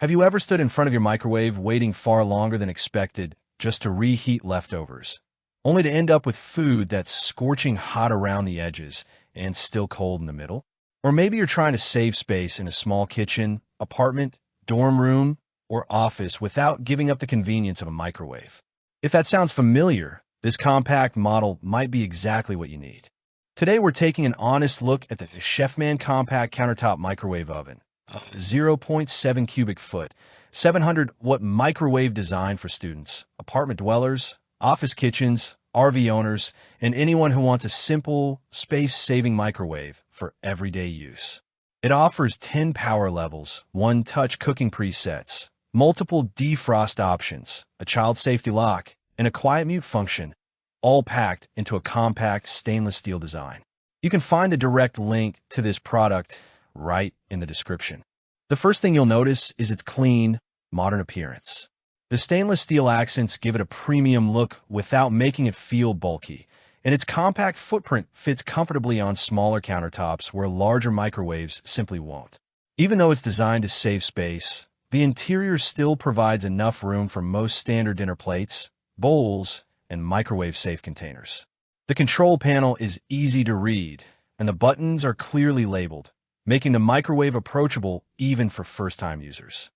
Have you ever stood in front of your microwave waiting far longer than expected just to reheat leftovers, only to end up with food that's scorching hot around the edges and still cold in the middle? Or maybe you're trying to save space in a small kitchen, apartment, dorm room, or office without giving up the convenience of a microwave. If that sounds familiar, this compact model might be exactly what you need. Today we're taking an honest look at the Chefman Compact Countertop Microwave Oven, a 0.7 cubic foot, 700-watt microwave designed for students, apartment dwellers, office kitchens, RV owners, and anyone who wants a simple, space-saving microwave for everyday use. It offers 10 power levels, one-touch cooking presets, multiple defrost options, a child safety lock, and a quiet mute function, all packed into a compact stainless steel design. You can find the direct link to this product right in the description. The first thing you'll notice is its clean, modern appearance. The stainless steel accents give it a premium look without making it feel bulky, and its compact footprint fits comfortably on smaller countertops where larger microwaves simply won't. Even though it's designed to save space, the interior still provides enough room for most standard dinner plates, bowls, and microwave-safe containers. The control panel is easy to read, and the buttons are clearly labeled, making the microwave approachable even for first-time users.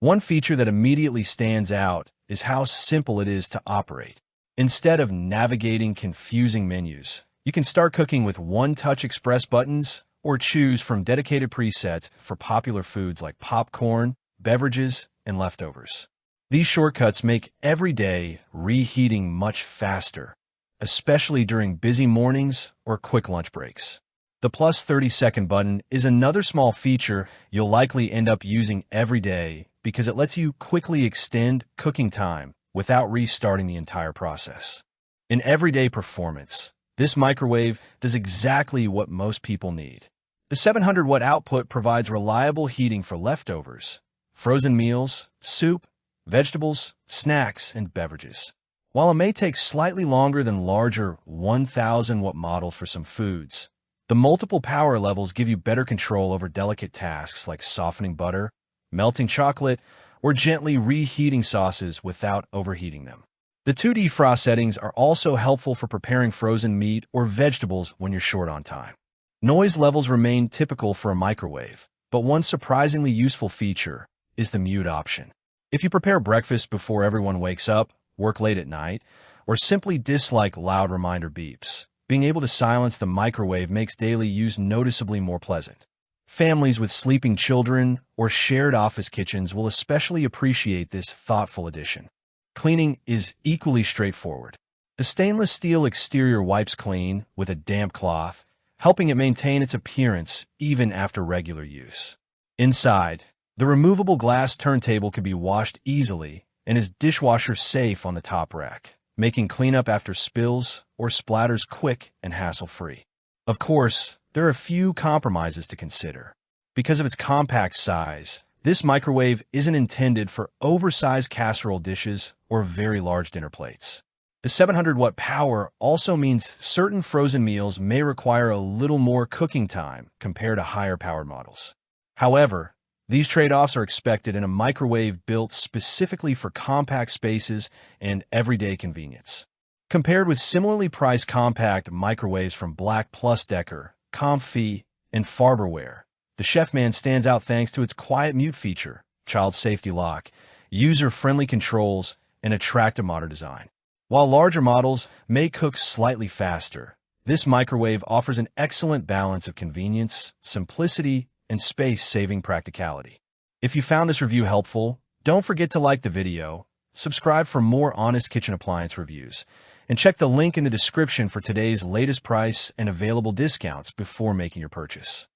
One feature that immediately stands out is how simple it is to operate. Instead of navigating confusing menus, you can start cooking with one-touch express buttons or choose from dedicated presets for popular foods like popcorn, beverages, and leftovers. These shortcuts make everyday reheating much faster, especially during busy mornings or quick lunch breaks. The plus 30-second button is another small feature you'll likely end up using every day because it lets you quickly extend cooking time without restarting the entire process. In everyday performance, this microwave does exactly what most people need. The 700-watt output provides reliable heating for leftovers, frozen meals, soup, vegetables, snacks, and beverages. While it may take slightly longer than larger 1,000-watt models for some foods, the multiple power levels give you better control over delicate tasks like softening butter, melting chocolate, or gently reheating sauces without overheating them. The 2 defrost settings are also helpful for preparing frozen meat or vegetables when you're short on time. Noise levels remain typical for a microwave, but one surprisingly useful feature is the mute option. If you prepare breakfast before everyone wakes up, work late at night, or simply dislike loud reminder beeps, being able to silence the microwave makes daily use noticeably more pleasant. Families with sleeping children or shared office kitchens will especially appreciate this thoughtful addition. Cleaning is equally straightforward. The stainless steel exterior wipes clean with a damp cloth, helping it maintain its appearance even after regular use. Inside, the removable glass turntable can be washed easily and is dishwasher safe on the top rack, making cleanup after spills or splatters quick and hassle-free. Of course, there are a few compromises to consider. Because of its compact size, this microwave isn't intended for oversized casserole dishes or very large dinner plates. The 700-watt power also means certain frozen meals may require a little more cooking time compared to higher-powered models. However, these trade-offs are expected in a microwave built specifically for compact spaces and everyday convenience. Compared with similarly priced compact microwaves from Black Plus Decker, Comfy, and Farberware, the Chefman stands out thanks to its quiet mute feature, child safety lock, user-friendly controls, and attractive modern design. While larger models may cook slightly faster, this microwave offers an excellent balance of convenience, simplicity, and space-saving practicality. If you found this review helpful, don't forget to like the video, subscribe for more honest kitchen appliance reviews, and check the link in the description for today's latest price and available discounts before making your purchase.